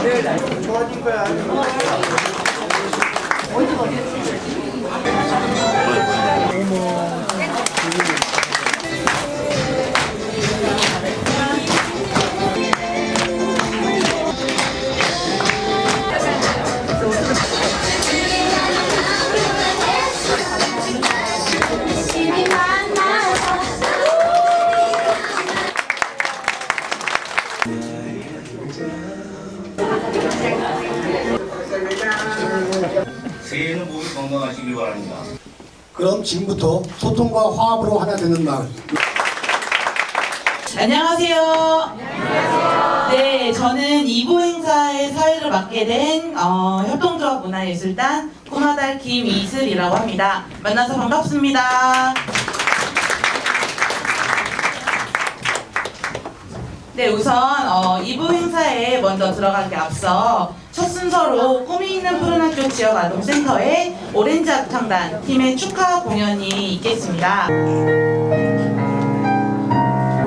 도와준 거야. 새해는 모두 건강하시길 바랍니다. 그럼 지금부터 소통과 화합으로 하나 되는 마을. 안녕하세요. 안녕하세요. 네, 저는 2부 행사의 사회를 맡게 된 협동조합 문화예술단 꼬마달 김이슬이라고 합니다. 만나서 반갑습니다. 네, 우선 2부 행사에 먼저 들어가기 앞서 첫 순서로 꿈이 있는 푸른학교 지역아동센터의 오렌지 합창단 팀의 축하 공연이 있겠습니다.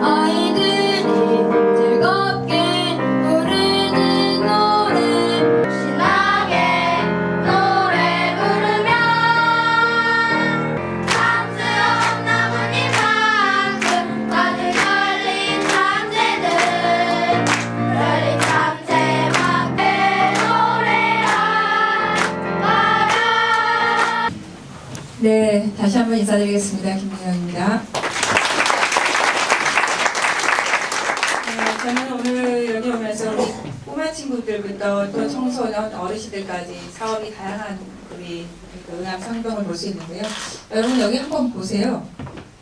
아이들이 즐겁게 부르는 노래 신나게 노래 부르면 탐스러운 나뭇잎만큼 가득 열린 참새들 열린 참새만큼 노래하라. 네, 다시 한번 인사드리겠습니다. 김민영입니다. 저는 오늘 여기 오면서 우리 꼬마 친구들부터 또 청소년, 어르신들까지 사업이 다양한 우리 응암 성동을 볼 수 있는데요. 여러분 여기 한번 보세요.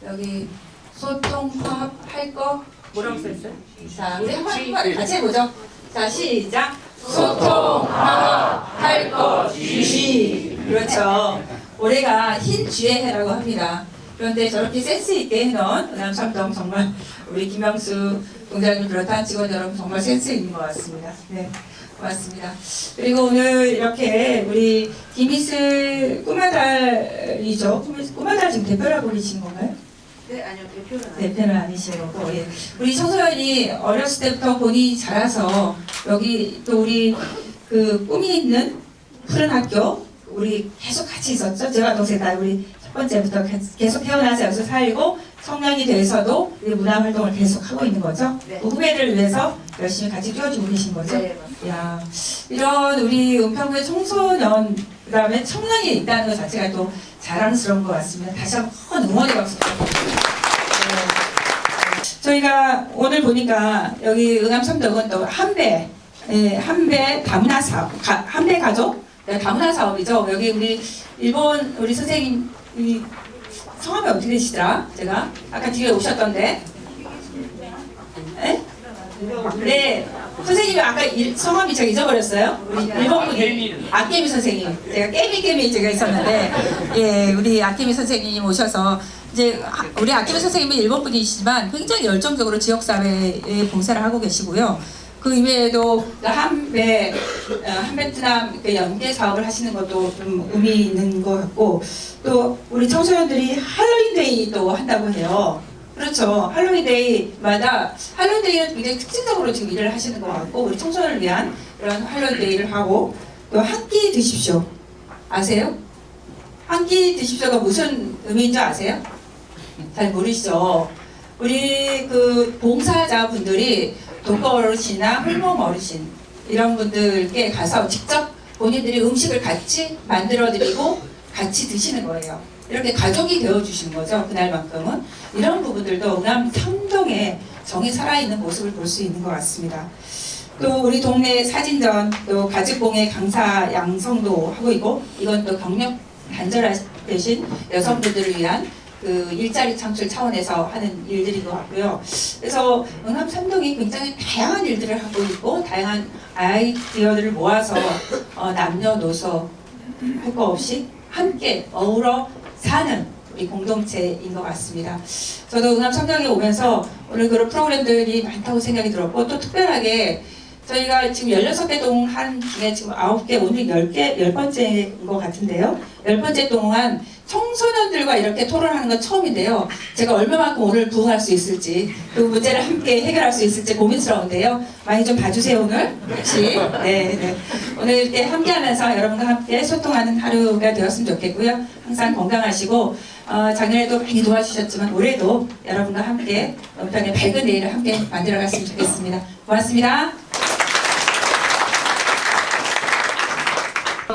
여기 소통, 화합, 할 거 뭐라고 써있어요? 자, 우리 한번 같이 해보죠. 자, 시작! 소통, 화합, 할 거, 주시. 그렇죠. 올해가 흰 쥐의 해라고 합니다. 그런데 저렇게 센스 있게 해놓은 응암성동 정말 우리 김명수 동장님 비롯한 직원 여러분 정말 센스 있는 것 같습니다. 네, 고맙습니다. 그리고 오늘 이렇게 우리 김이슬 꼬마달이죠. 꼬마달 지금 대표라고 계신 건가요? 네, 아니요, 대표는 아니신 거고, 예. 우리 청소년이 어렸을 때부터 본인이 자라서 여기 또 우리 그 꿈이 있는 푸른 학교 우리 계속 같이 있었죠. 제가 동생 다 우리 첫 번째부터 계속 태어나서 여기서 살고 청년이 돼서도 우리 문화 활동을 계속 하고 있는 거죠. 네. 그 후배들을 위해서 열심히 같이 뛰어주고 계신 거죠. 네, 맞습니다. 야, 이런 우리 은평구의 청소년 그다음에 청년이 있다는 것 자체가 또 자랑스러운 것 같습니다. 다시 한번 응원의 박수 부탁드립니다. 저희가 오늘 보니까 여기 응암성동은 또 한배, 한배 다문화 사업, 한배 가족 다문화 사업이죠. 여기 우리 일본 우리 선생님 성함이 어떻게 되시더라? 제가 아까 뒤에 오셨던데. 네? 네. 선생님이 아까 성함이 제가 잊어버렸어요. 우리 일본 분이 아케미 선생님. 제가 깨미 제가 있었는데, 예, 우리 아케미 선생님 오셔서 이제 우리 아케미 선생님은 일본 분이시지만 굉장히 열정적으로 지역 사회에 봉사를 하고 계시고요. 그 이외에도 한베트남 연계 사업을 하시는 것도 좀 의미 있는 것 같고, 또 우리 청소년들이 할로윈데이도 한다고 해요. 그렇죠. 할로윈데이마다 할로윈데이는 굉장히 특징적으로 지금 일을 하시는 것 같고, 우리 청소년을 위한 그런 할로윈데이를 하고, 또 한 끼 드십시오. 아세요? 한 끼 드십시오가 무슨 의미인 줄 아세요? 잘 모르시죠? 우리 그 봉사자분들이 독거 어르신이나 홀몸 어르신 이런 분들께 가서 직접 본인들이 음식을 같이 만들어드리고 같이 드시는 거예요. 이렇게 가족이 되어주신 거죠. 그날만큼은. 이런 부분들도 응암성동의 정이 살아있는 모습을 볼 수 있는 것 같습니다. 또 우리 동네 사진전, 또 가족공예 강사 양성도 하고 있고, 이건 또 경력 단절하신 여성분들을 위한 그 일자리 창출 차원에서 하는 일들인 것 같고요. 그래서 응암성동이 굉장히 다양한 일들을 하고 있고, 다양한 아이디어들을 모아서 남녀노소 할 거 없이 함께 어우러 사는 우리 공동체인 것 같습니다. 저도 응암성동에 오면서 오늘 그런 프로그램들이 많다고 생각이 들었고, 또 특별하게 저희가 지금 16개 동 한 중에 지금 9개, 오늘 10번째인 것 같은데요. 10번째 동안 청소년들과 이렇게 토론하는 건 처음인데요. 제가 얼마만큼 오늘 부응할 수 있을지, 그 문제를 함께 해결할 수 있을지 고민스러운데요. 많이 좀 봐주세요, 오늘. 혹시. 네. 오늘 이렇게 함께하면서 여러분과 함께 소통하는 하루가 되었으면 좋겠고요. 항상 건강하시고, 작년에도 많이 도와주셨지만 올해도 여러분과 함께 은평의 밝은 내일을 함께 만들어갔으면 좋겠습니다. 고맙습니다.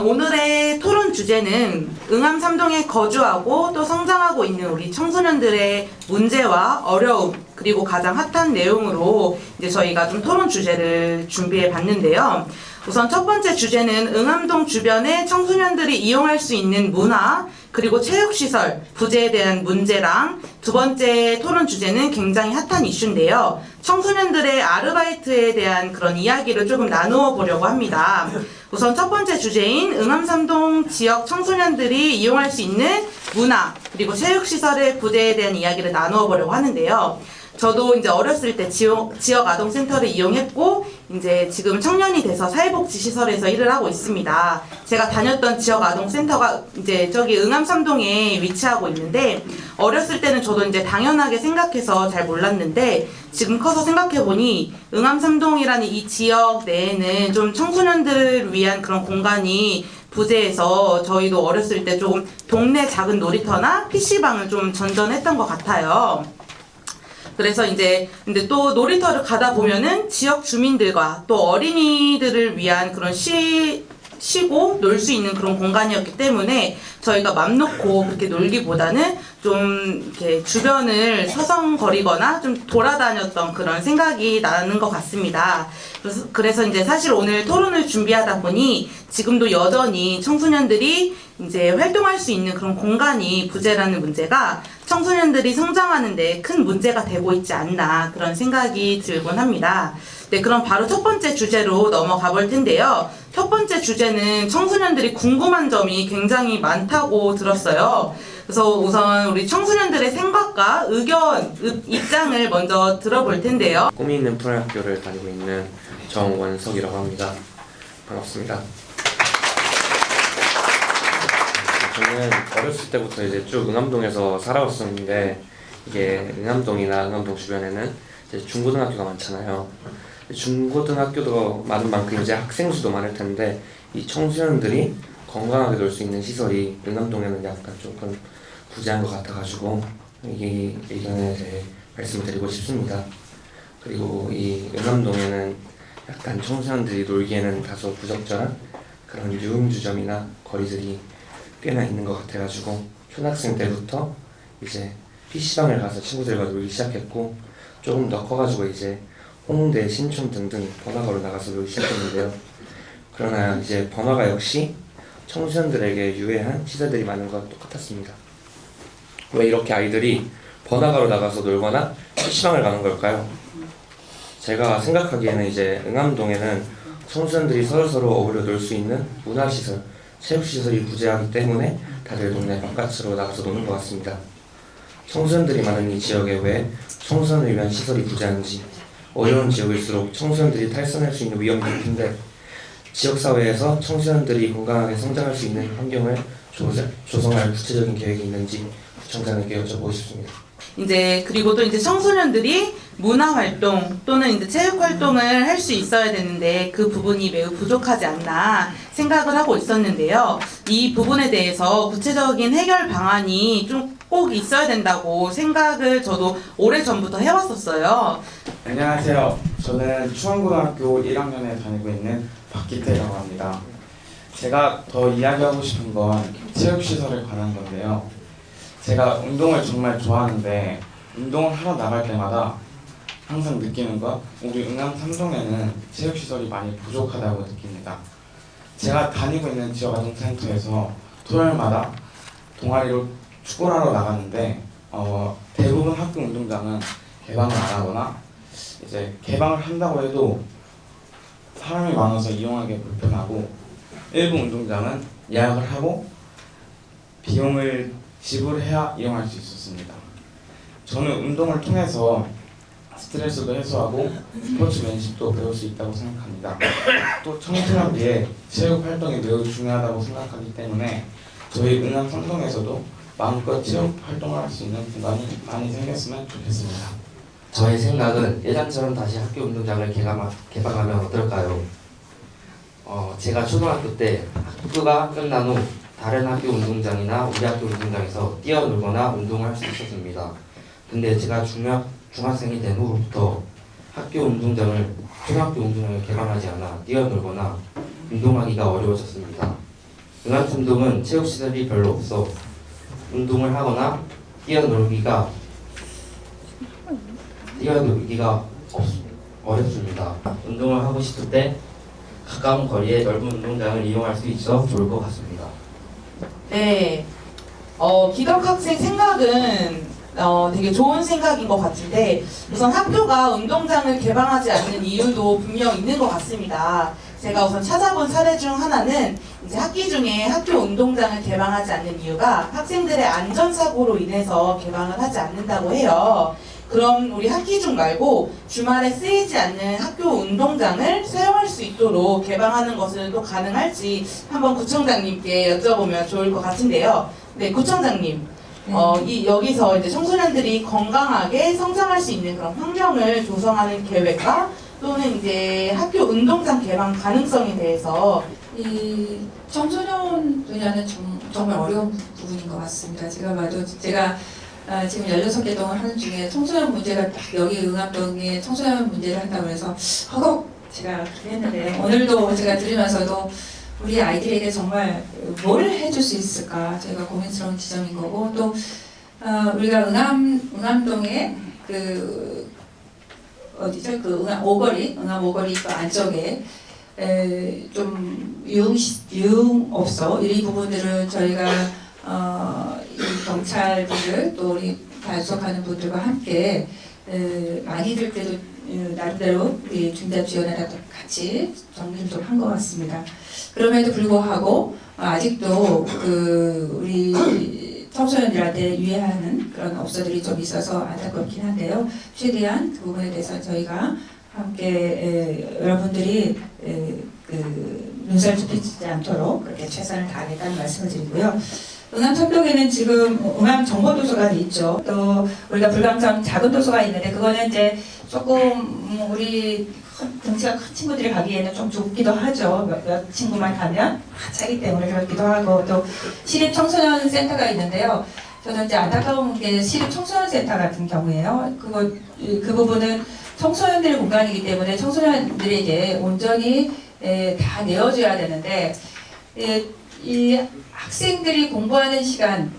오늘의 토론 주제는 응암 3동에 거주하고 또 성장하고 있는 우리 청소년들의 문제와 어려움, 그리고 가장 핫한 내용으로 이제 저희가 좀 토론 주제를 준비해 봤는데요. 우선 첫 번째 주제는 응암동 주변에 청소년들이 이용할 수 있는 문화, 그리고 체육시설, 부재에 대한 문제랑, 두 번째 토론 주제는 굉장히 핫한 이슈인데요. 청소년들의 아르바이트에 대한 그런 이야기를 조금 나누어 보려고 합니다. 우선 첫 번째 주제인 응암 3동 지역 청소년들이 이용할 수 있는 문화, 그리고 체육시설의 부재에 대한 이야기를 나누어 보려고 하는데요. 저도 이제 어렸을 때 지역 아동센터를 이용했고, 이제 지금 청년이 돼서 사회복지시설에서 일을 하고 있습니다. 제가 다녔던 지역 아동센터가 이제 저기 응암 3동에 위치하고 있는데, 어렸을 때는 저도 이제 당연하게 생각해서 잘 몰랐는데, 지금 커서 생각해보니 응암 3동이라는 이 지역 내에는 좀 청소년들을 위한 그런 공간이 부재해서 저희도 어렸을 때 조금 동네 작은 놀이터나 PC방을 좀 전전했던 것 같아요. 그래서 이제 근데 또 놀이터를 가다 보면은 지역 주민들과 또 어린이들을 위한 그런 쉬고 놀 수 있는 그런 공간이었기 때문에 저희가 맘 놓고 그렇게 놀기보다는 좀 이렇게 주변을 서성거리거나 좀 돌아다녔던 그런 생각이 나는 것 같습니다. 그래서 이제 사실 오늘 토론을 준비하다 보니 지금도 여전히 청소년들이 이제 활동할 수 있는 그런 공간이 부재라는 문제가 청소년들이 성장하는데 큰 문제가 되고 있지 않나 그런 생각이 들곤 합니다. 네, 그럼 바로 첫 번째 주제로 넘어가 볼 텐데요. 첫 번째 주제는 청소년들이 궁금한 점이 굉장히 많다고 들었어요. 그래서 우선 우리 청소년들의 생각과 의견, 입장을 먼저 들어볼 텐데요. 꿈이 있는 프로학교를 다니고 있는 정원석이라고 합니다. 반갑습니다. 저는 어렸을 때부터 이제 쭉 응암동에서 살아왔었는데, 이게 응암동이나 응암동 주변에는 이제 중고등학교가 많잖아요. 중고등학교도 많은 만큼 이제 학생 수도 많을 텐데, 이 청소년들이 건강하게 놀 수 있는 시설이 응암동에는 약간 조금 부재한 것 같아가지고 이 의견에 대해 말씀을 드리고 싶습니다. 그리고 이 응암동에는 약간 청소년들이 놀기에는 다소 부적절한 그런 유흥주점이나 거리들이 꽤나 있는 것 같아가지고 초등학생 때부터 이제 PC방을 가서 친구들과 놀기 시작했고, 조금 더 커가지고 이제 홍대, 신촌 등등 번화가로 나가서 놀기 시작했는데요. 그러나 이제 번화가 역시 청소년들에게 유해한 시설들이 많은 것 똑같았습니다. 왜 이렇게 아이들이 번화가로 나가서 놀거나 PC방을 가는 걸까요? 제가 생각하기에는 이제 응암동에는 청소년들이 서로서로 어울려 놀 수 있는 문화시설, 체육시설이 부재하기 때문에 다들 동네 바깥으로 나가서 노는 것 같습니다. 청소년들이 많은 이 지역에 왜 청소년을 위한 시설이 부재한지, 어려운 지역일수록 청소년들이 탈선할 수 있는 위험이 높은데 지역사회에서 청소년들이 건강하게 성장할 수 있는 환경을 조성할 구체적인 계획이 있는지 구청장에게 여쭤보고 싶습니다. 이제 그리고 또 이제 청소년들이 문화 활동 또는 이제 체육 활동을 할 수 있어야 되는데 그 부분이 매우 부족하지 않나 생각을 하고 있었는데요. 이 부분에 대해서 구체적인 해결 방안이 좀 꼭 있어야 된다고 생각을 저도 오래전부터 해왔었어요. 안녕하세요. 저는 추원고등학교 1학년에 다니고 있는 박기태라고 합니다. 제가 더 이야기하고 싶은 건 체육시설에 관한 건데요. 제가 운동을 정말 좋아하는데 운동을 하러 나갈 때마다 항상 느끼는 건 우리 응암 3동에는 체육시설이 많이 부족하다고 느낍니다. 제가 다니고 있는 지역 아동센터에서 토요일마다 동아리로 축구를 하러 나갔는데 대부분 학교 운동장은 개방을 안 하거나 이제 개방을 한다고 해도 사람이 많아서 이용하기 불편하고, 일부 운동장은 예약을 하고 비용을 지불해야 이용할 수 있었습니다. 저는 운동을 통해서 스트레스도 해소하고 스포츠맨십도 배울 수 있다고 생각합니다. 또 청소년기에 체육 활동이 매우 중요하다고 생각하기 때문에 저희 응암 3동에서도 마음껏 체육 활동을 할 수 있는 공간이 많이 생겼으면 좋겠습니다. 저의 생각은 예전처럼 다시 학교 운동장을 개방하면 어떨까요? 제가 초등학교 때 학교가 끝난 후 다른 학교 운동장이나 우리 학교 운동장에서 뛰어놀거나 운동을 할 수 있었습니다. 근데 제가 중학생이 된 후부터 학교 운동장을 초등학교 운동장을 개방하지 않아 뛰어놀거나 운동하기가 어려워졌습니다. 응암운동은 체육시설이 별로 없어 운동을 하거나 뛰어놀기가 어렵습니다. 운동을 하고 싶을 때 가까운 거리에 넓은 운동장을 이용할 수 있어 좋을 것 같습니다. 네. 기덕 학생 생각은 되게 좋은 생각인 것 같은데 우선 학교가 운동장을 개방하지 않는 이유도 분명 있는 것 같습니다. 제가 우선 찾아본 사례 중 하나는 이제 학기 중에 학교 운동장을 개방하지 않는 이유가 학생들의 안전사고로 인해서 개방을 하지 않는다고 해요. 그럼 우리 학기 중 말고 주말에 쓰이지 않는 학교 운동장을 사용할 수 있도록 개방하는 것은 또 가능할지 한번 구청장님께 여쭤보면 좋을 것 같은데요. 네, 구청장님. 여기서 이제 청소년들이 건강하게 성장할 수 있는 그런 환경을 조성하는 계획과 또는 이제 학교 운동장 개방 가능성에 대해서 이 청소년 분야는 정말 어려운 부분인 것 같습니다. 제가 봐도 제가 지금 16개 동을 하는 중에 청소년 문제가 딱 여기 응암동에 청소년 문제를 한다고 해서 허걱 제가 그랬는데 오늘도 제가 들으면서도 우리 아이들에게 정말 뭘 해줄 수 있을까 저희가 고민스러운 지점인 거고 또 우리가 응암동에 그 어디죠? 그 응암 오거리 그 안쪽에 좀 유흥업소 이 부분들은 저희가 이 경찰분들 또 우리 단속하는 분들과 함께 많이들 그래도 나름대로 우리 중대지원회랑 같이 정리를 좀 한 것 같습니다. 그럼에도 불구하고 아직도 그 우리 청소년들한테 유해하는 그런 업소들이 좀 있어서 안타깝긴 한데요. 최대한 그 부분에 대해서 저희가 함께 여러분들이 눈살 좁히지 않도록 그렇게 최선을 다하겠다는 말씀을 드리고요. 응암천동에는 지금 응암정보도서관이 있죠. 또 우리가 불광장 작은 도서가 있는데 그거는 이제 조금 우리 등치가 큰 친구들이 가기에는 좀 좁기도 하죠. 몇 친구만 가면 차기 때문에 그렇기도 하고 또 시립청소년센터가 있는데요. 저는 이제 안타까운 게 시립청소년센터 같은 경우에요. 그 부분은 청소년들의 공간이기 때문에 청소년들에게 온전히 다 내어줘야 되는데 이 학생들이 공부하는 시간이죠.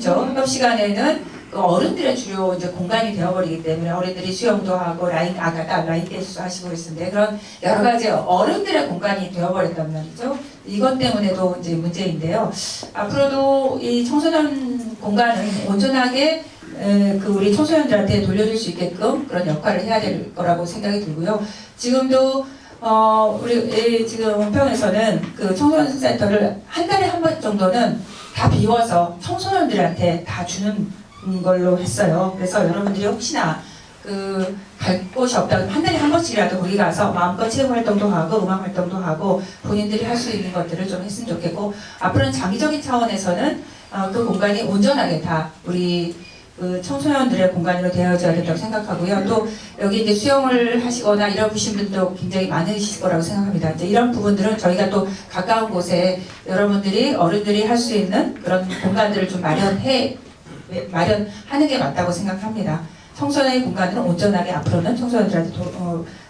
협업 시간에는 그 어른들의 주요 이제 공간이 되어버리기 때문에 어른들이 수영도 하고 아까 라인 댄스도 하시고 있는데 그런 여러 가지 어른들의 공간이 되어버렸단 말이죠. 이것 때문에도 이제 문제인데요. 앞으로도 이 청소년 공간은 온전하게 그 우리 청소년들한테 돌려줄 수 있게끔 그런 역할을 해야 될 거라고 생각이 들고요. 지금도 우리 지금 원평에서는 그 청소년 센터를 한 달에 한 번 정도는 다 비워서 청소년들한테 다 주는 걸로 했어요. 그래서 여러분들이 혹시나 갈 곳이 없다면 한 달에 한 번씩이라도 거기 가서 마음껏 체육 활동도 하고 음악 활동도 하고 본인들이 할 수 있는 것들을 좀 했으면 좋겠고 앞으로는 장기적인 차원에서는 그 공간이 온전하게 다 우리 그 청소년들의 공간으로 되어져야 된다고 생각하고요. 또 여기 이제 수영을 하시거나 이러신 분도 굉장히 많으실 거라고 생각합니다. 이제 이런 부분들은 저희가 또 가까운 곳에 여러분들이 어른들이 할 수 있는 그런 공간들을 좀 마련하는 게 맞다고 생각합니다. 청소년의 공간은 온전하게 앞으로는 청소년들한테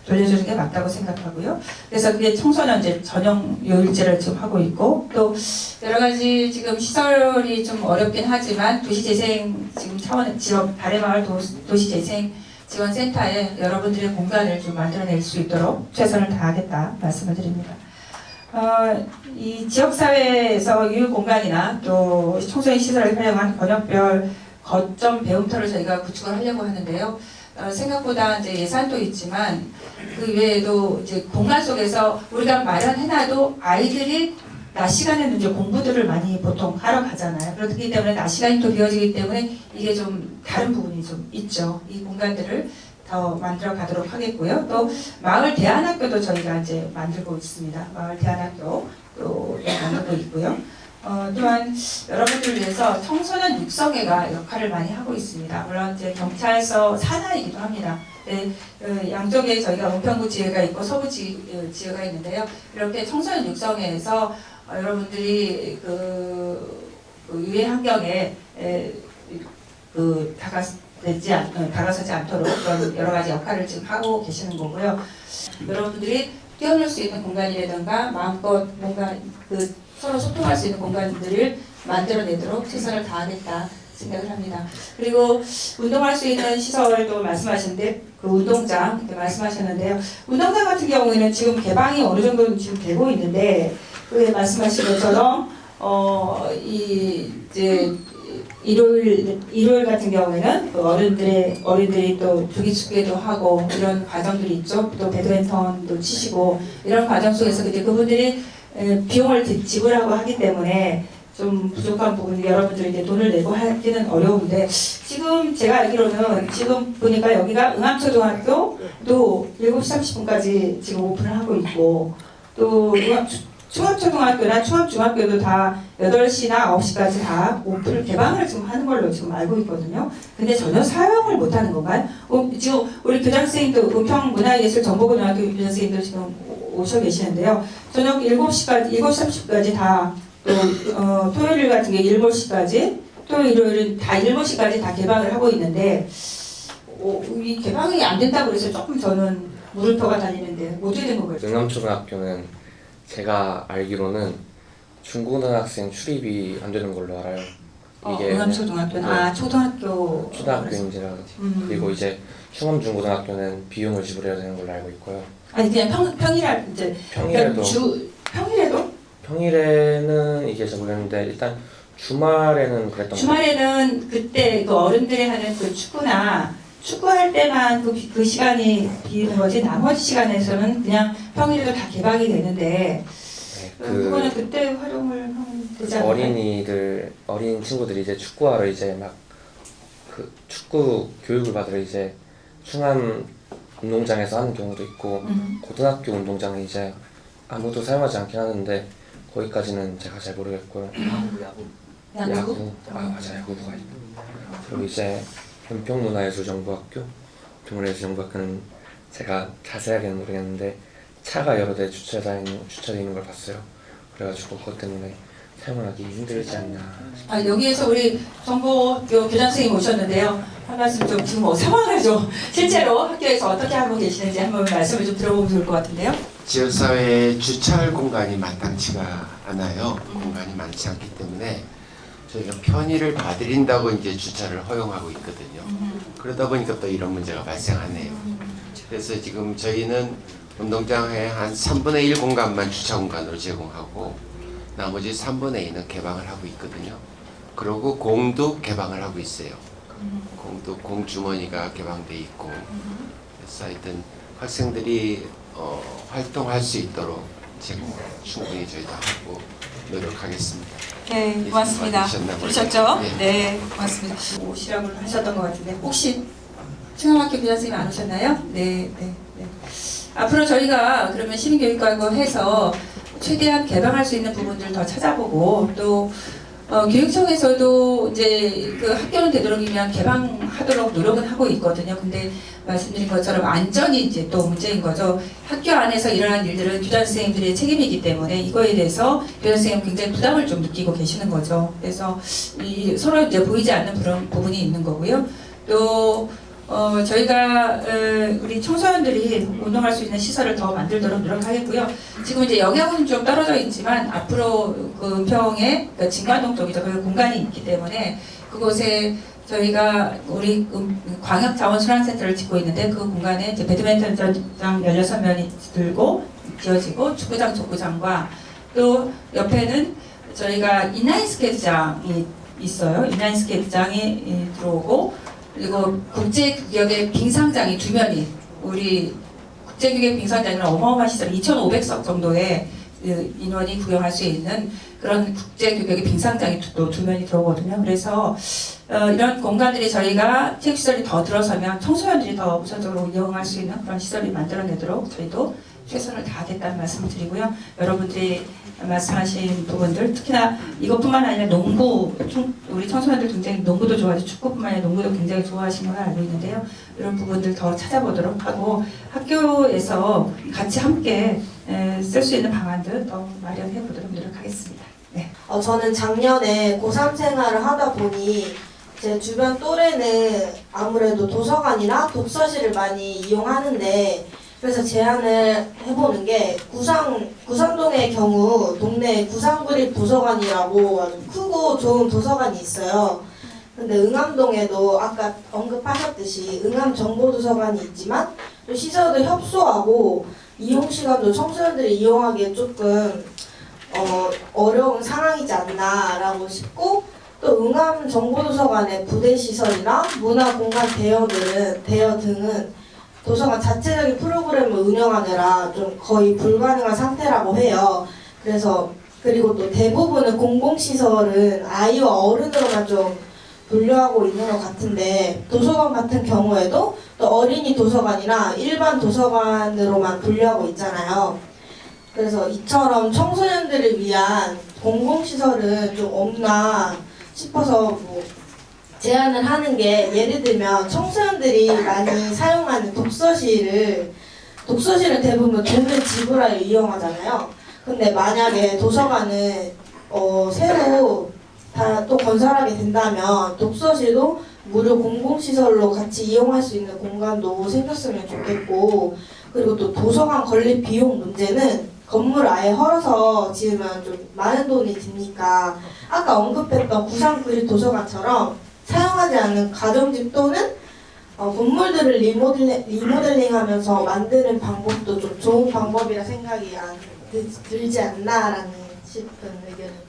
돌려주는 게 맞다고 생각하고요. 그래서 그게 청소년제 전용 요일제를 지금 하고 있고 또 여러 가지 지금 시설이 좀 어렵긴 하지만 도시재생 지금 차원 지역 다래마을 도시재생 지원센터에 여러분들의 공간을 좀 만들어낼 수 있도록 최선을 다하겠다 말씀을 드립니다. 이 지역사회에서 유휴공간이나 또 청소년 시설을 활용한 번역별 거점 배움터를 저희가 구축을 하려고 하는데요. 생각보다 이제 예산도 있지만 그 외에도 이제 공간 속에서 우리가 마련해놔도 아이들이 낮 시간에는 이제 공부들을 많이 보통 하러 가잖아요. 그렇기 때문에 낮 시간이 또 비어지기 때문에 이게 좀 다른 부분이 좀 있죠. 이 공간들을 더 만들어 가도록 하겠고요. 또 마을 대안학교도 저희가 이제 만들고 있습니다. 마을 대안학교 또 만들고 있고요. 또한 여러분들을 위해서 청소년 육성회가 역할을 많이 하고 있습니다. 물론 이제 경찰서 산하이기도 합니다. 네, 양쪽에 저희가 은평구 지회가 있고 서구 지회가 있는데요. 이렇게 청소년 육성회에서 여러분들이 그 유해 환경에 다가서지 않도록 그런 여러 가지 역할을 지금 하고 계시는 거고요. 여러분들이 뛰어놀 수 있는 공간이라든가 마음껏 뭔가 서로 소통할 수 있는 공간들을 만들어내도록 최선을 다하겠다 생각을 합니다. 그리고 운동할 수 있는 시설도 말씀하셨는데 그 운동장 이렇게 말씀하셨는데요. 운동장 같은 경우에는 지금 개방이 어느 정도 지금 되고 있는데 그 말씀하신 것처럼 이제 일요일 같은 경우에는 그 어른들이 또 조기축구도 하고 이런 과정들이 있죠. 또 배드민턴도 치시고 이런 과정 속에서 이제 그분들이 비용을 지불하고 하기 때문에 좀 부족한 부분이 여러분들이 이제 돈을 내고 하기는 어려운데 지금 제가 알기로는 지금 보니까 여기가 응암초등학교 또 7시 30분까지 지금 오픈을 하고 있고 또 충암초등학교나 충암중학교도 다 8시나 9시까지 다 오픈을 개방을 지금 하는 걸로 지금 알고 있거든요. 근데 전혀 사용을 못 하는 건가요? 지금 우리 교장선생님도 은평문화예술정보고등학교 교장선생님도 지금 오셔 계시는데요. 저녁 7시 30분까지 다 또 토요일 같은 게 7시까지 토요일 일요일은 다 7시까지 다 개방을 하고 있는데 이 개방이 안 된다고 그래서 조금 저는 물음표가 달리는데 어떻게 된 건가요? 능암초등학교는 제가 알기로는 중고등학생 출입이 안 되는 걸로 알아요. 이게 응암초등학교는 네. 초등학교인지라 그리고 이제 충암중고등학교는 비용을 지불해야 되는 걸로 알고 있고요. 아니 그냥 평일에 이제 평일에도 평일에도 평일에는 이게 잘 모르겠는데 일단 주말에는 그랬던 것 같아요. 주말에는 그때 그 어른들이 하는 그 축구할 때만 그 시간이 비는 거지 나머지 시간에서는 그냥 평일에도 다 개방이 되는데 네, 그거는 그때 활용을 하면 되지 않나요? 어린 친구들이 이제 축구하러 이제 막 그 축구 교육을 받으러 이제 충암 운동장에서 하는 경우도 있고 고등학교 운동장은 이제 아무도 사용하지 않긴 하는데 거기까지는 제가 잘 모르겠고요. 야구? 맞아, 야구부가 있고. 그리고 이제 은평문화예술정보학교? 은평문화예술정보학교는 제가 자세하게는 모르겠는데 차가 여러 대 주차되어 있는 걸 봤어요. 그래가지고 그것 때문에 사용하기 힘들지 않나. 여기에서 우리 정보교 교장선생님 오셨는데요. 한 말씀 좀 지금 상황을 좀 실제로 학교에서 어떻게 하고 계시는지 한번 말씀을 좀 들어보면 좋을 것 같은데요. 지역사회에 주차할 공간이 마땅치가 않아요. 공간이 많지 않기 때문에 저희가 편의를 봐드린다고 이제 주차를 허용하고 있거든요. 그러다 보니까 또 이런 문제가 발생하네요. 그래서 지금 저희는 운동장에 한 3분의 1 공간만 주차 공간으로 제공하고 나머지 3분의 2는 개방을 하고 있거든요. 그리고 공도 개방을 하고 있어요. 공도 공주머니가 개방돼 있고 그래서 하여튼 학생들이 활동할 수 있도록 제공 충분히 저희도 하고 노력하겠습니다. 네, 고맙습니다. 와주셨나 들으셨죠? 네. 네, 고맙습니다. 오시라고 하셨던 것 같은데 혹시 충암학교 교장선생님 안 오셨나요? 네. 앞으로 저희가 그러면 시민교육과고 해서 최대한 개방할 수 있는 부분들 더 찾아보고 또 교육청에서도 이제 그 학교는 되도록이면 개방하도록 노력은 하고 있거든요. 근데 말씀드린 것처럼 안전이 이제 또 문제인 거죠. 학교 안에서 일어난 일들은 교장 선생님들의 책임이기 때문에 이거에 대해서 교장 선생님 굉장히 부담을 좀 느끼고 계시는 거죠. 그래서 서로 이제 보이지 않는 그런 부분이 있는 거고요. 또 저희가 우리 청소년들이 운동할 수 있는 시설을 더 만들도록 노력하겠고요. 지금 이제 영향은 좀 떨어져 있지만 앞으로 그 은평에 그러니까 진관동 쪽이죠. 그 공간이 있기 때문에 그곳에 저희가 우리 광역자원순환센터를 짓고 있는데 그 공간에 이제 배드민턴장 16면이 들고 지어지고 축구장, 족구장과 또 옆에는 저희가 인라인 스케이트장이 있어요. 인라인 스케이트장이 들어오고 그리고 국제규격의 빙상장이 2면이 우리 국제규격 빙상장은 어마어마한 시설 2,500석 정도의 인원이 구경할 수 있는 그런 국제규격의 빙상장이 또 2면이 들어오거든요. 그래서 이런 공간들이 저희가 체육시설이 더 들어서면 청소년들이 더 우선적으로 이용할 수 있는 그런 시설을 만들어내도록 저희도 최선을 다하겠다는 말씀을 드리고요. 여러분들이 말씀하신 부분들, 특히나 이것뿐만 아니라 농구, 우리 청소년들 굉장히 농구도 좋아하시고 축구뿐만 아니라 농구도 굉장히 좋아하시는 걸 알고 있는데요. 이런 부분들 더 찾아보도록 하고 학교에서 같이 함께 쓸 수 있는 방안들 더 마련해 보도록 노력하겠습니다. 네. 저는 작년에 고3 생활을 하다 보니 제 주변 또래는 아무래도 도서관이나 독서실을 많이 이용하는데, 그래서 제안을 해보는 게 구산동의 경우 동네에 구산구립 도서관이라고 아주 크고 좋은 도서관이 있어요. 근데 응암동에도 아까 언급하셨듯이 응암정보도서관이 있지만 시설도 협소하고 이용 시간도 청소년들이 이용하기에 조금 어려운 상황이지 않나라고 싶고, 또 응암정보도서관의 부대시설이나 문화공간 대여 등은 도서관 자체적인 프로그램을 운영하느라 좀 거의 불가능한 상태라고 해요. 그리고 또 대부분은 공공시설은 아이와 어른으로만 좀 분류하고 있는 것 같은데, 도서관 같은 경우에도 또 어린이 도서관이나 일반 도서관으로만 분류하고 있잖아요. 그래서 이처럼 청소년들을 위한 공공시설은 좀 없나 싶어서 제안을 하는 게, 예를 들면 청소년들이 많이 사용하는 독서실은 대부분 돈을 지불하여 이용하잖아요. 근데 만약에 도서관을 새로 다 또 건설하게 된다면 독서실도 무료 공공시설로 같이 이용할 수 있는 공간도 생겼으면 좋겠고, 그리고 또 도서관 건립 비용 문제는 건물 아예 헐어서 지으면 좀 많은 돈이 드니까 아까 언급했던 구산구립 도서관처럼 사용하지 않는 가정집 또는 건물들을 리모델링하면서 만드는 방법도 좀 좋은 방법이라 생각이 들지 않나라는 싶은 의견입니다.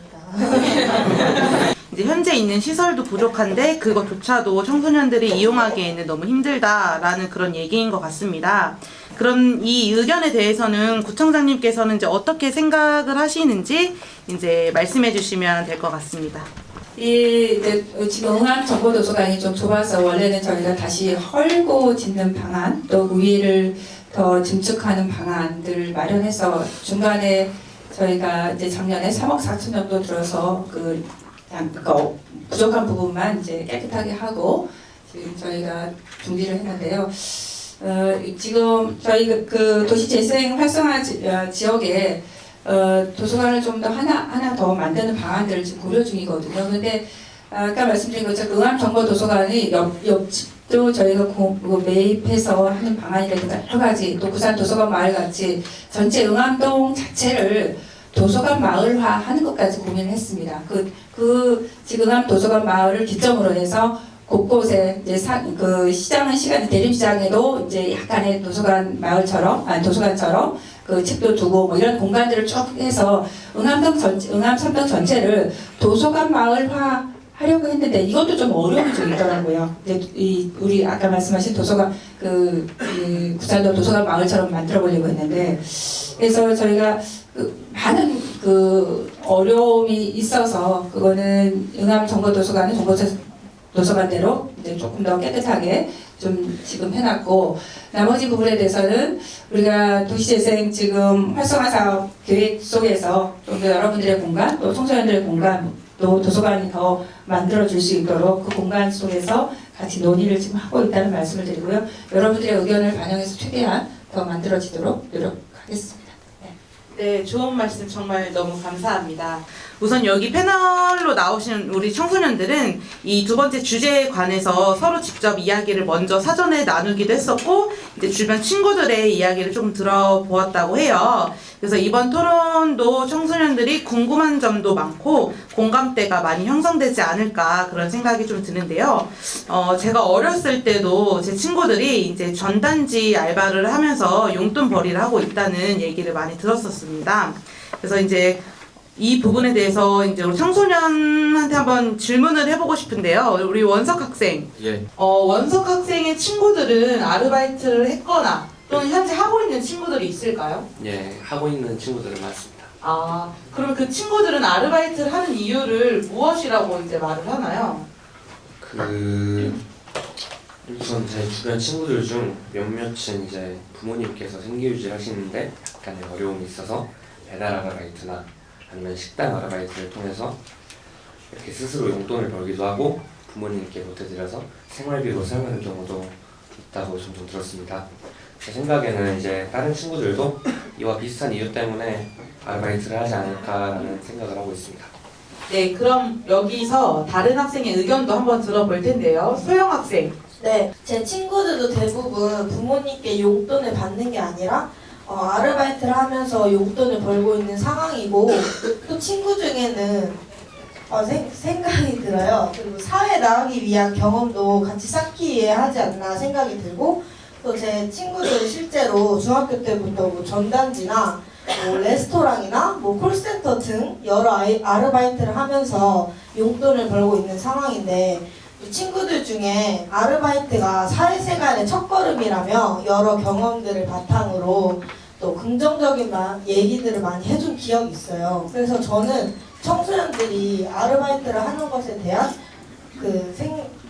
이제 현재 있는 시설도 부족한데 그것조차도 청소년들이 이용하기에는 너무 힘들다라는 그런 얘기인 것 같습니다. 그럼 이 의견에 대해서는 구청장님께서는 이제 어떻게 생각을 하시는지 이제 말씀해 주시면 될 것 같습니다. 지금 응암정보도서관이 좀 좁아서 원래는 저희가 다시 헐고 짓는 방안, 또 위를 더 증축하는 방안들을 마련해서 중간에 저희가 이제 작년에 3억 4천 정도 들어서 부족한 부분만 이제 깨끗하게 하고 지금 저희가 준비를 했는데요. 지금 저희 그 도시재생 활성화 지역에 도서관을 좀 더 하나 더 만드는 방안들을 지금 고려 중이거든요. 그런데 아까 말씀드린 것처럼 응암정보도서관이 옆집도 저희가 매입해서 하는 방안이라든가 여러 가지, 또 구산 도서관 마을 같이 전체 응암동 자체를 도서관 마을화 하는 것까지 고민을 했습니다. 지금 응암 도서관 마을을 기점으로 해서 곳곳에 이제 시장은 대림시장에도 이제 약간의 도서관 마을처럼, 도서관처럼 그 책도 두고 뭐 이런 공간들을 쭉 해서 응암3동 전체를 도서관 마을화 하려고 했는데 이것도 좀 어려움이 좀 있더라고요. 우리 아까 말씀하신 도서관 구산도 도서관 마을처럼 만들어 보려고 했는데, 그래서 저희가 많은 어려움이 있어서 그거는 응암정보도서관은 도서관대로 이제 조금 더 깨끗하게 좀 지금 해놨고, 나머지 부분에 대해서는 우리가 도시재생 지금 활성화 사업 계획 속에서 좀 더 여러분들의 공간, 또 청소년들의 공간, 또 도서관이 더 만들어줄 수 있도록 그 공간 속에서 같이 논의를 지금 하고 있다는 말씀을 드리고요. 여러분들의 의견을 반영해서 최대한 더 만들어지도록 노력하겠습니다. 네, 좋은 말씀 정말 너무 감사합니다. 우선 여기 패널로 나오신 우리 청소년들은 이 두 번째 주제에 관해서 서로 직접 이야기를 먼저 사전에 나누기도 했었고, 이제 주변 친구들의 이야기를 조금 들어보았다고 해요. 그래서 이번 토론도 청소년들이 궁금한 점도 많고 공감대가 많이 형성되지 않을까 그런 생각이 좀 드는데요. 제가 어렸을 때도 제 친구들이 이제 전단지 알바를 하면서 용돈벌이를 하고 있다는 얘기를 많이 들었었습니다. 그래서 이제 이 부분에 대해서 이제 우리 청소년한테 한번 질문을 해보고 싶은데요. 우리 원석 학생. 예. 원석 학생의 친구들은 아르바이트를 했거나 또는 현재 하고 있는 친구들이 있을까요? 예, 하고 있는 친구들은 많습니다. 아, 그럼 그 친구들은 아르바이트를 하는 이유를 무엇이라고 이제 말을 하나요? 우선 제 주변 친구들 중 몇몇은 이제 부모님께서 생계 유지를 하시는데 약간의 어려움이 있어서 배달 아르바이트나 아니면 식당 아르바이트를 통해서 이렇게 스스로 용돈을 벌기도 하고 부모님께 보태드려서 생활비로 사용하는 경우도 있다고 좀 들었습니다. 제 생각에는 이제 다른 친구들도 이와 비슷한 이유 때문에 아르바이트를 하지 않을까라는 생각을 하고 있습니다. 네, 그럼 여기서 다른 학생의 의견도 한번 들어볼 텐데요. 소영 학생. 네, 제 친구들도 대부분 부모님께 용돈을 받는 게 아니라 아르바이트를 하면서 용돈을 벌고 있는 상황이고, 또 친구 중에는 생각이 들어요. 그리고 사회에 나가기 위한 경험도 같이 쌓기 위해 하지 않나 생각이 들고, 또 제 친구들 실제로 중학교 때부터 뭐 전단지나 뭐 레스토랑이나 뭐 콜센터 등 여러 아르바이트를 하면서 용돈을 벌고 있는 상황인데, 친구들 중에 아르바이트가 사회생활의 첫걸음이라며 여러 경험들을 바탕으로 또 긍정적인 얘기들을 많이 해준 기억이 있어요. 그래서 저는 청소년들이 아르바이트를 하는 것에 대한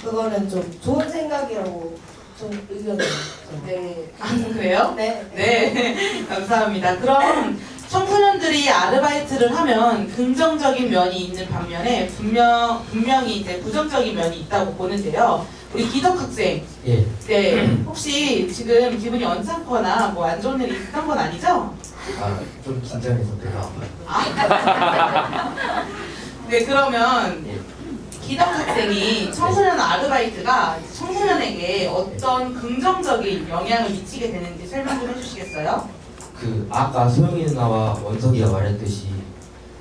그거는 좀 좋은 생각이라고 좀 의견을. 네. 아, 그래요? 네. 네. 감사합니다. 그럼 청소년들이 아르바이트를 하면 긍정적인 면이 있는 반면에 분명히 이제 부정적인 면이 있다고 보는데요. 우리 기덕 학생. 예. 네. 혹시 지금 기분이 언짢거나 뭐 안 좋은 일이 있었던 건 아니죠? 좀 긴장해서 배가 아파요. 네, 그러면 예. 기덕 학생이 청소년 아르바이트가 청소년에게 어떤 긍정적인 영향을 미치게 되는지 설명 좀 해주시겠어요? 아까 소영이 누나와 원석이가 말했듯이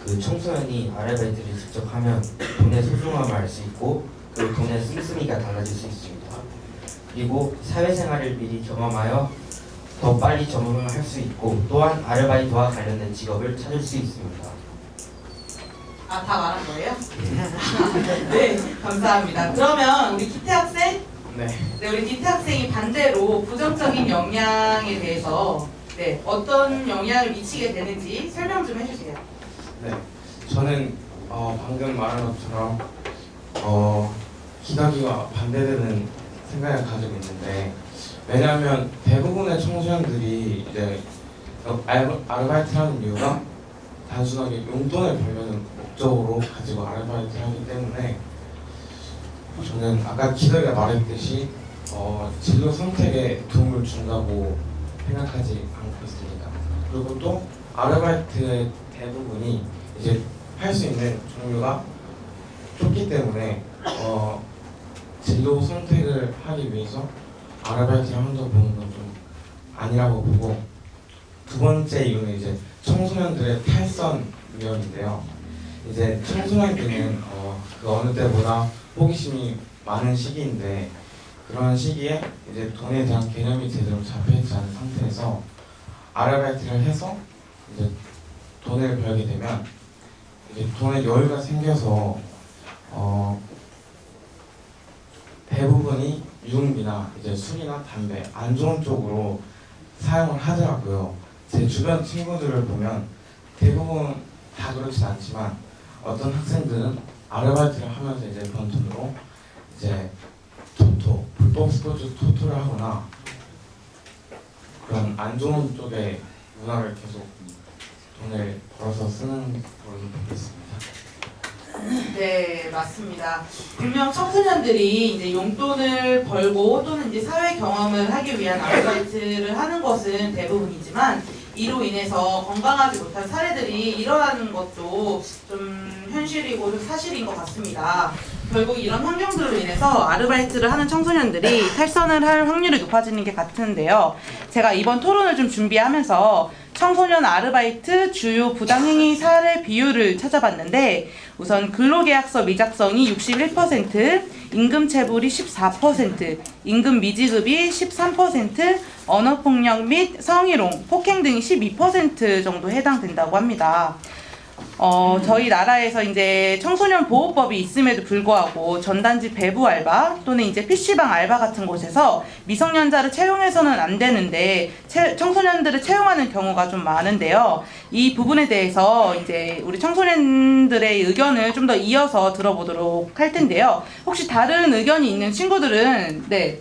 청소년이 아르바이트를 직접 하면 돈의 소중함을 알 수 있고 그리고 돈의 씀씀이가 달라질 수 있습니다. 그리고 사회생활을 미리 경험하여 더 빨리 적응을 할 수 있고 또한 아르바이트와 관련된 직업을 찾을 수 있습니다. 아, 다 말한 거예요? 네, 감사합니다. 그러면 우리 기태 학생? 네. 네, 우리 기태 학생이 반대로 부정적인 영향에 대해서 어떤 영향을 미치게 되는지 설명 좀 해주세요. 네. 저는 방금 말한 것처럼 기덕이와 반대되는 생각을 가지고 있는데, 왜냐하면 대부분의 청소년들이 이제 아르바이트를 하는 이유가 단순하게 용돈을 벌려는 목적으로 가지고 아르바이트를 하기 때문에, 저는 아까 기덕이가 말했듯이 진로 선택에 도움을 준다고 생각하지 않고 있습니다. 그리고 또 아르바이트의 대부분이 이제 할 수 있는 종류가 좁기 때문에 진로 선택을 하기 위해서 아르바이트를 한다고 보는 건 좀 아니라고 보고, 두 번째 이유는 이제 청소년들의 탈선면인데요. 이제 청소년들은 그 어느 때보다 호기심이 많은 시기인데, 그런 시기에 이제 돈에 대한 개념이 제대로 잡혀있지 않은 상태에서 아르바이트를 해서 이제 돈을 벌게 되면 이제 돈에 여유가 생겨서 대부분이 유흥비나 이제 술이나 담배 안 좋은 쪽으로 사용을 하더라고요. 제 주변 친구들을 보면 대부분 다 그렇진 않지만 어떤 학생들은 아르바이트를 하면서 이제 번 돈으로 이제 토토, 불법 스포츠 토토를 하거나 그런 안 좋은 쪽의 문화를 계속 돈을 벌어서 쓰는 걸로 보고 있습니다. 네, 맞습니다. 분명 청소년들이 이제 용돈을 벌고 또는 이제 사회 경험을 하기 위한 아르바이트를 하는 것은 대부분이지만, 이로 인해서 건강하지 못한 사례들이 일어나는 것도 좀 현실이고 좀 사실인 것 같습니다. 결국 이런 환경들로 인해서 아르바이트를 하는 청소년들이 탈선을 할 확률이 높아지는 게 같은데요. 제가 이번 토론을 좀 준비하면서 청소년 아르바이트 주요 부당행위 사례 비율을 찾아봤는데, 우선 근로계약서 미작성이 61%, 임금체불이 14%, 임금 미지급이 13%, 언어폭력 및 성희롱, 폭행 등이 12% 정도 해당된다고 합니다. 저희 나라에서 이제 청소년 보호법이 있음에도 불구하고 전단지 배부 알바 또는 이제 PC방 알바 같은 곳에서 미성년자를 채용해서는 안 되는데 청소년들을 채용하는 경우가 좀 많은데요. 이 부분에 대해서 이제 우리 청소년들의 의견을 좀 더 이어서 들어보도록 할 텐데요. 혹시 다른 의견이 있는 친구들은 네.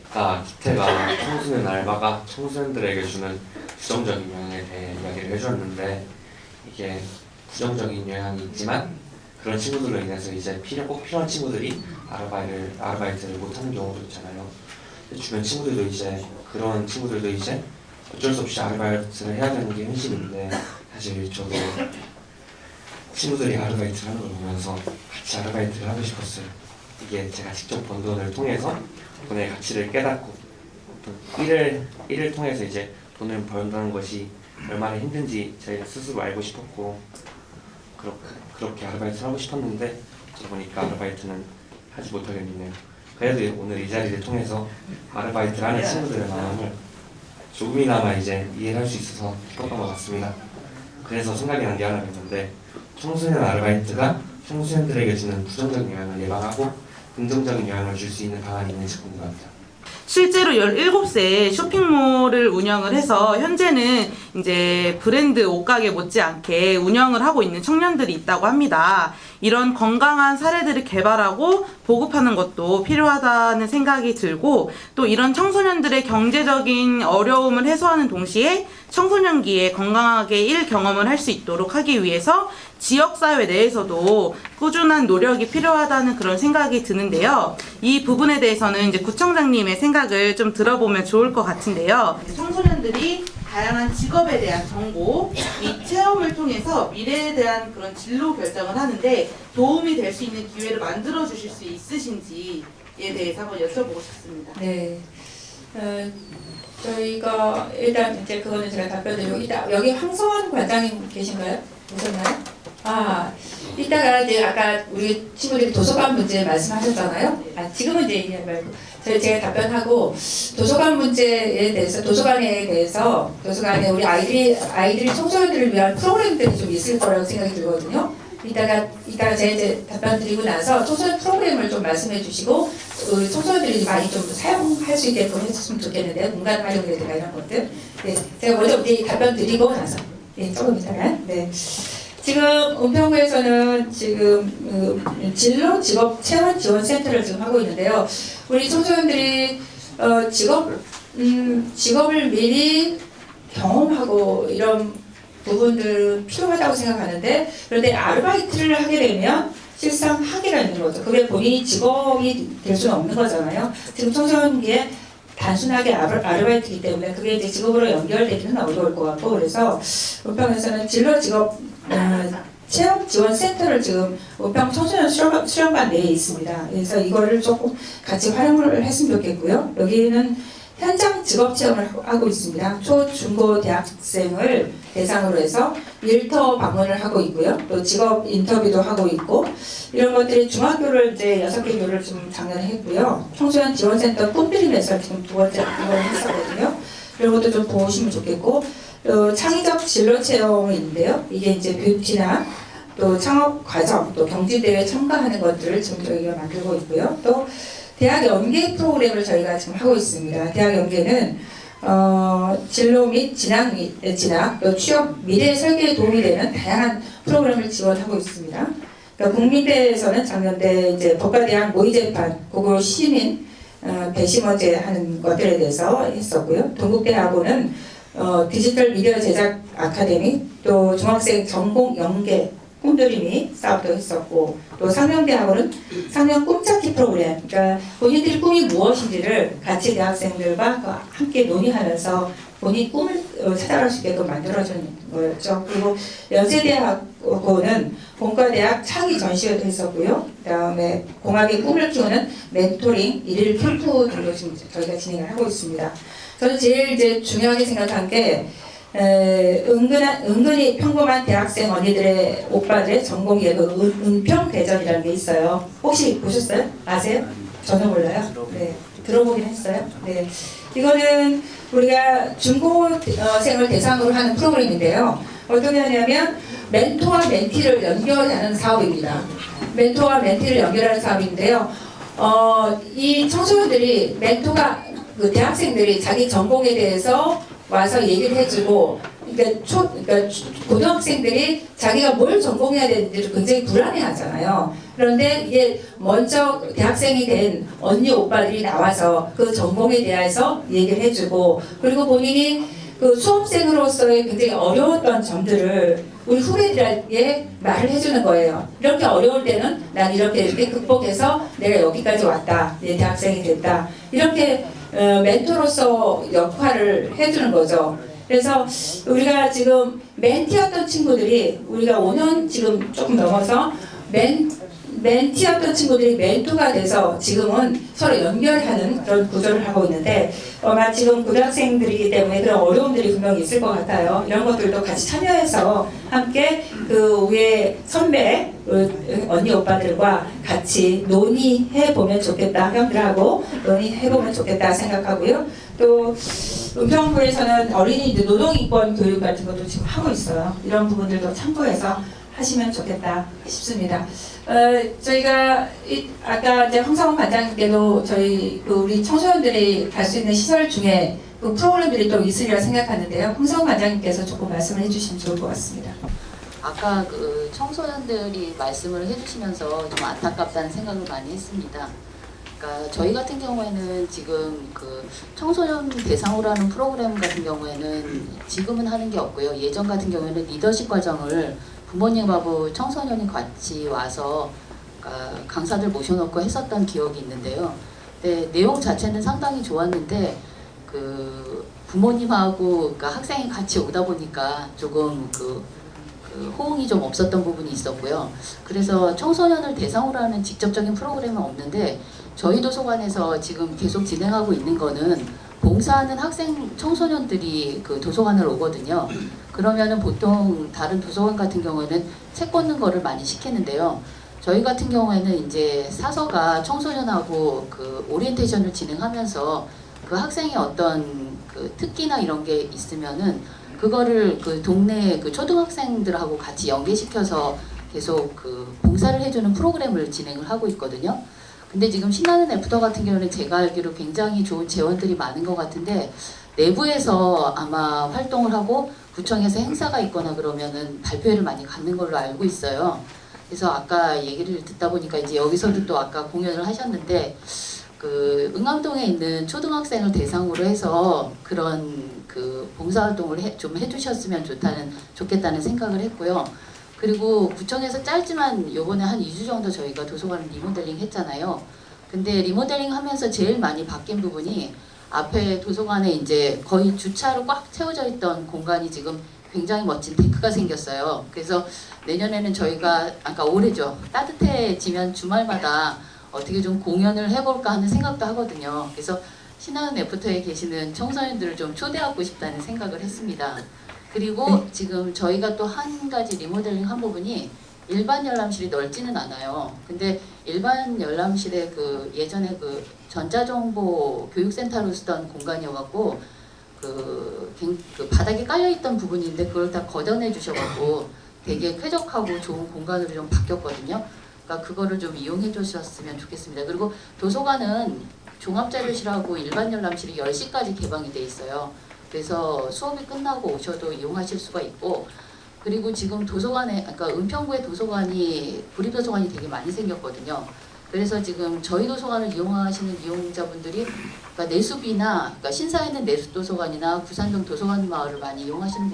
기태가 청소년 알바가 청소년들에게 주는 부정적인 영향에 대해 이야기를 해주었는데 이게 부정적인 영향이 있지만 그런 친구들로 인해서 이제 꼭 필요한 친구들이 아르바이트를 못하는 경우도 있잖아요. 주변 친구들도 이제 그런 친구들도 이제 어쩔 수 없이 아르바이트를 해야 되는 게 현실인데 사실 저도 친구들이 아르바이트를 하는 걸 보면서 같이 아르바이트를 하고 싶었어요. 이게 제가 직접 번 돈을 통해서 돈의 가치를 깨닫고 일을 통해서 이제 돈을 번다는 것이 얼마나 힘든지 저희가 스스로 알고 싶었고 그렇게 아르바이트를 하고 싶었는데 그러다 보니까 아르바이트는 하지 못하겠네요. 그래도 오늘 이 자리를 통해서 아르바이트를 하는 친구들의 마음을 조금이나마 이제 이해를 할 수 있어서 기뻤던 것 같습니다. 그래서 생각이 난 게 하나 있는데 청소년 아르바이트가 청소년들에게 주는 부정적인 영향을 예방하고 긍정적인 영향을 줄 수 있는 방안이 있는지 궁금합니다. 실제로 17세에 쇼핑몰을 운영을 해서 현재는 이제 브랜드 옷가게 못지않게 운영을 하고 있는 청년들이 있다고 합니다. 이런 건강한 사례들을 개발하고 보급하는 것도 필요하다는 생각이 들고 또 이런 청소년들의 경제적인 어려움을 해소하는 동시에 청소년기에 건강하게 일 경험을 할 수 있도록 하기 위해서 지역사회 내에서도 꾸준한 노력이 필요하다는 그런 생각이 드는데요. 이 부분에 대해서는 이제 구청장님의 생각을 좀 들어보면 좋을 것 같은데요. 청소년들이 다양한 직업에 대한 정보, 이 체험을 통해서 미래에 대한 그런 진로 결정을 하는데 도움이 될 수 있는 기회를 만들어 주실 수 있으신지에 대해서 한번 여쭤보고 싶습니다. 네. 저희가 일단 이제 그거는 제가 답변드리고 일단 여기 황성환 관장님 계신가요? 오셨나요? 이따가 이제 아까 우리 친구들이 도서관 문제 말씀하셨잖아요. 지금은 이제 얘기하지 말고 제가 답변하고 도서관 문제에 대해서 도서관에 우리 아이들이 청소년들을 위한 프로그램들이 좀 있을 거라고 생각이 들거든요. 이따가 제가 이제 답변 드리고 나서 청소년 프로그램을 좀 말씀해 주시고 청소년들이 많이 좀 사용할 수 있게끔 해줬으면 좋겠는데요. 공간 활용이라든가 이런 것들. 네, 제가 먼저 답변 드리고 나서 조금 이따가. 네. 지금 은평구에서는 지금 진로 직업 체험 지원 센터를 지금 하고 있는데요. 우리 청소년들이 직업을 미리 경험하고 이런 부분들 필요하다고 생각하는데 그런데 아르바이트를 하게 되면 실상 한계가 있는 거죠. 그게 본인이 직업이 될 수는 없는 거잖아요. 지금 청소년기에 단순하게 아르바이트이기 때문에 그게 이제 직업으로 연결되기는 어려울 것 같고 그래서 은평에서는 진로 직업 체험 지원 센터를 지금 은평 청소년 수련관 내에 있습니다. 그래서 이거를 조금 같이 활용을 했으면 좋겠고요. 여기는 현장 직업 체험을 하고 있습니다. 초, 중고 대학생을 대상으로 해서 일터 방문을 하고 있고요. 또 직업 인터뷰도 하고 있고 이런 것들이 중학교를 이제 6개 교를 좀 작년에 했고요. 청소년 지원센터 꿈비림에서 지금 2번째 이걸 했었거든요. 이런 것도 좀 보시면 좋겠고 창의적 진로 체험이 있는데요. 이게 이제 뷰티나 또 창업 과정, 또 경진대회에 참가하는 것들을 지금 저희가 만들고 있고요. 또 대학 연계 프로그램을 저희가 지금 하고 있습니다. 대학 연계는 진로 및 진학, 또 취업 미래 설계에 도움이 되는 다양한 프로그램을 지원하고 있습니다. 그러니까 국민대에서는 작년에 이제 법과대학 모의재판, 그거 시민 배심원제 하는 것들에 대해서 했었고요. 동국대하고는 디지털 미디어 제작 아카데미, 또 중학생 전공 연계 꿈드림이 사업도 했었고 또 상명대하고는 상명 꿈찾기 프로그램, 그러니까 본인들의 꿈이 무엇인지를 같이 대학생들과 함께 논의하면서 본인 꿈을 찾아갈 수 있게끔 만들어주는 거였죠. 그리고 연세대하고는 본과대학 창의 전시회도 했었고요. 그 다음에 공학의 꿈을 키우는 멘토링 일일 캠프 등도 지금 저희가 진행을 하고 있습니다. 저는 제일 이제 중요하게 생각한 게 은근히 평범한 대학생 언니들의 오빠들의 전공 예고 은평대전이라는 게 있어요. 혹시 보셨어요? 아세요? 전혀 몰라요? 네. 들어보긴 했어요. 네. 이거는 우리가 중고생을 대상으로 하는 프로그램인데요. 어떤 거냐면 멘토와 멘티를 연결하는 사업입니다. 멘토와 멘티를 연결하는 사업인데요. 이 청소년들이 멘토가 그 대학생들이 자기 전공에 대해서 와서 얘기를 해주고, 그러니까 고등학생들이 자기가 뭘 전공해야 되는지 굉장히 불안해하잖아요. 그런데 이게 먼저 대학생이 된 언니 오빠들이 나와서 그 전공에 대해서 얘기를 해주고, 그리고 본인이 그 수험생으로서의 굉장히 어려웠던 점들을 우리 후배들에게 말을 해주는 거예요. 이렇게 어려울 때는 난 이렇게 극복해서 내가 여기까지 왔다, 내 대학생이 됐다, 이렇게 멘토로서 역할을 해주는 거죠. 그래서 우리가 지금 멘티였던 친구들이, 우리가 5년 지금 조금 넘어서 멘티였던 친구들이 멘토가 돼서 지금은 서로 연결하는 그런 구조를 하고 있는데, 아마 지금 고등학생들이기 때문에 그런 어려움들이 분명히 있을 것 같아요. 이런 것들도 같이 참여해서 함께 그 위에 선배 언니 오빠들과 같이 논의해 보면 좋겠다, 형들하고 논의해 보면 좋겠다 생각하고요. 또 은평구에서는 어린이 노동인권 교육 같은 것도 지금 하고 있어요. 이런 부분들도 참고해서 하시면 좋겠다 싶습니다. 저희가 아까 이제 황성훈 반장님께도 저희 우리 청소년들이 갈 수 있는 시설 중에 그 프로그램들이 또 있으리라 생각하는데요. 황성훈 반장님께서 조금 말씀을 해주시면 좋을 것 같습니다. 아까 그 청소년들이 말씀을 해주시면서 좀 안타깝다는 생각을 많이 했습니다. 그러니까 저희 같은 경우에는 지금 그 청소년 대상으로 하는 프로그램 같은 경우에는 지금은 하는 게 없고요. 예전 같은 경우에는 리더십 과정을 부모님하고 청소년이 같이 와서 강사들 모셔놓고 했었던 기억이 있는데요. 네, 내용 자체는 상당히 좋았는데 그 부모님하고 그러니까 학생이 같이 오다 보니까 조금 그 호응이 좀 없었던 부분이 있었고요. 그래서 청소년을 대상으로 하는 직접적인 프로그램은 없는데 저희 도서관에서 지금 계속 진행하고 있는 거는 봉사하는 학생 청소년들이 그 도서관을 오거든요. 그러면은 보통 다른 도서관 같은 경우에는 책 꽂는 거를 많이 시키는데요. 저희 같은 경우에는 이제 사서가 청소년하고 그 오리엔테이션을 진행하면서 그 학생이 어떤 그 특기나 이런 게 있으면은 그거를 그 동네 그 초등학생들하고 같이 연계시켜서 계속 그 봉사를 해주는 프로그램을 진행을 하고 있거든요. 근데 지금 신나는 애프터 같은 경우는 제가 알기로 굉장히 좋은 재원들이 많은 것 같은데 내부에서 아마 활동을 하고 구청에서 행사가 있거나 그러면은 발표회를 많이 갖는 걸로 알고 있어요. 그래서 아까 얘기를 듣다 보니까 이제 여기서도 또 아까 공연을 하셨는데 그 응암동에 있는 초등학생을 대상으로 해서 그런 그 봉사활동을 좀 해주셨으면 좋겠다는 생각을 했고요. 그리고 구청에서 짧지만 요번에 한 2주 정도 저희가 도서관을 리모델링 했잖아요. 근데 리모델링 하면서 제일 많이 바뀐 부분이 앞에 도서관에 이제 거의 주차로 꽉 채워져 있던 공간이 지금 굉장히 멋진 데크가 생겼어요. 그래서 내년에는 저희가 아까 올해죠. 따뜻해지면 주말마다 어떻게 좀 공연을 해볼까 하는 생각도 하거든요. 그래서 신나는 애프터에 계시는 청소년들을 좀 초대하고 싶다는 생각을 했습니다. 그리고 지금 저희가 또 한 가지 리모델링 한 부분이 일반 열람실이 넓지는 않아요. 근데 일반 열람실에 그 예전에 그 전자정보 교육센터로 쓰던 공간이어갖고 그 바닥에 깔려있던 부분이 있는데 그걸 다 걷어내 주셔갖고 되게 쾌적하고 좋은 공간으로 좀 바뀌었거든요. 그러니까 그거를 좀 이용해 주셨으면 좋겠습니다. 그리고 도서관은 종합자료실하고 일반 열람실이 10시까지 개방이 돼 있어요. 그래서 수업이 끝나고 오셔도 이용하실 수가 있고, 그리고 지금 도서관에, 그러니까 은평구에 도서관이 구립도서관이 되게 많이 생겼거든요. 그래서 지금 저희 도서관을 이용하시는 이용자분들이 그러니까 내수비나 그러니까 신사에 있는 내수도서관이나 구산동 도서관 마을을 많이 이용하시는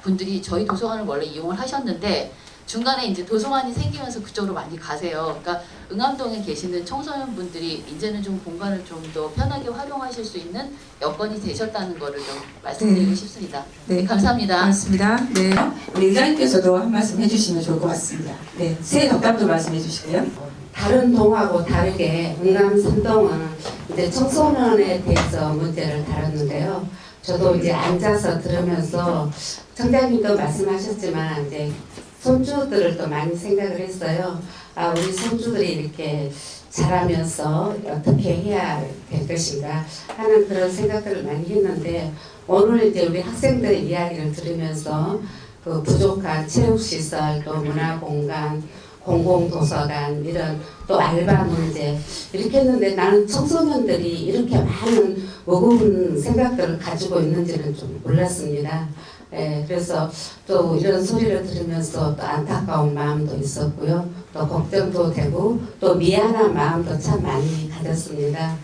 분들이 저희 도서관을 원래 이용을 하셨는데 중간에 이제 도서관이 생기면서 그쪽으로 많이 가세요. 그러니까 응암동에 계시는 청소년분들이 이제는 좀 공간을 좀 더 편하게 활용하실 수 있는 여건이 되셨다는 거를 좀 말씀드리고 싶습니다. 네, 감사합니다. 고맙습니다. 네, 우리 의장님께서도 한 말씀 해주시면 좋을 것 같습니다. 네, 새 덕담도 말씀해 주실게요. 다른 동하고 다르게 응암 3동은 이제 청소년에 대해서 문제를 다뤘는데요. 저도 이제 앉아서 들으면서 청장님도 말씀하셨지만 이제 손주들을 또 많이 생각을 했어요. 아, 우리 손주들이 이렇게 잘하면서 어떻게 해야 될 것인가 하는 그런 생각들을 많이 했는데 오늘 이제 우리 학생들의 이야기를 들으면서 그 부족한 체육시설, 또 문화공간, 공공도서관 이런 또 알바 문제 이렇게 했는데 나는 청소년들이 이렇게 많은 무거운 생각들을 가지고 있는지는 좀 몰랐습니다. 예, 그래서 또 이런 소리를 들으면서 또 안타까운 마음도 있었고요. 또 걱정도 되고 또 미안한 마음도 참 많이 가졌습니다.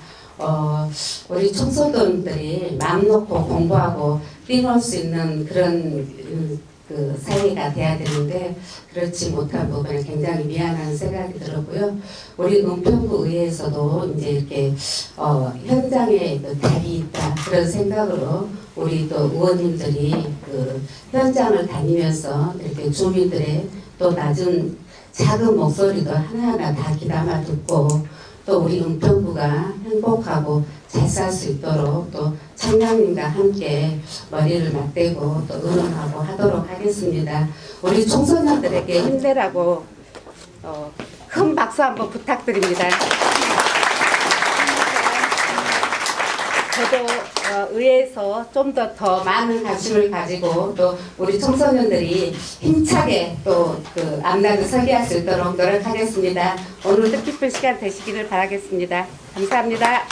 우리 청소년들이 마음 놓고 공부하고 뛰놀 수 있는 그런 그 사회가 돼야 되는데 그렇지 못한 부분에 굉장히 미안한 생각이 들었고요. 우리 은평구 의회에서도 이제 이렇게 현장에 그 답이 있다 그런 생각으로 우리 또 의원님들이 그 현장을 다니면서 이렇게 주민들의 또 낮은 작은 목소리도 하나하나 다 귀담아 듣고 또 우리 은평구가 행복하고 잘 살 수 있도록 또 청장님과 함께 머리를 맞대고 또 응원하고 하도록 하겠습니다. 우리 청소년들에게 힘내라고 큰 박수 한번 부탁드립니다. 저도 의회에서 좀 더 많은 관심을 가지고 또 우리 청소년들이 힘차게 또 그 앞날을 설계할 수 있도록 노력하겠습니다. 오늘 뜻깊은 시간 되시기를 바라겠습니다. 감사합니다.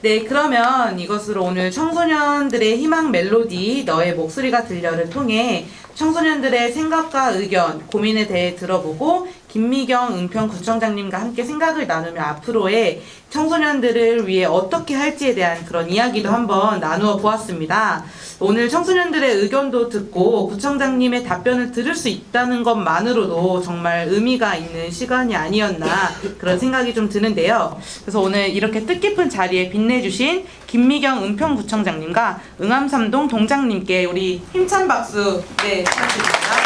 네, 그러면 이것으로 오늘 청소년들의 희망 멜로디 너의 목소리가 들려를 통해 청소년들의 생각과 의견, 고민에 대해 들어보고 김미경 은평구청장님과 함께 생각을 나누며 앞으로의 청소년들을 위해 어떻게 할지에 대한 그런 이야기도 한번 나누어 보았습니다. 오늘 청소년들의 의견도 듣고 구청장님의 답변을 들을 수 있다는 것만으로도 정말 의미가 있는 시간이 아니었나 그런 생각이 좀 드는데요. 그래서 오늘 이렇게 뜻깊은 자리에 빛내주신 김미경 은평구청장님과 응암삼동 동장님께 우리 힘찬 박수 부탁드립니다.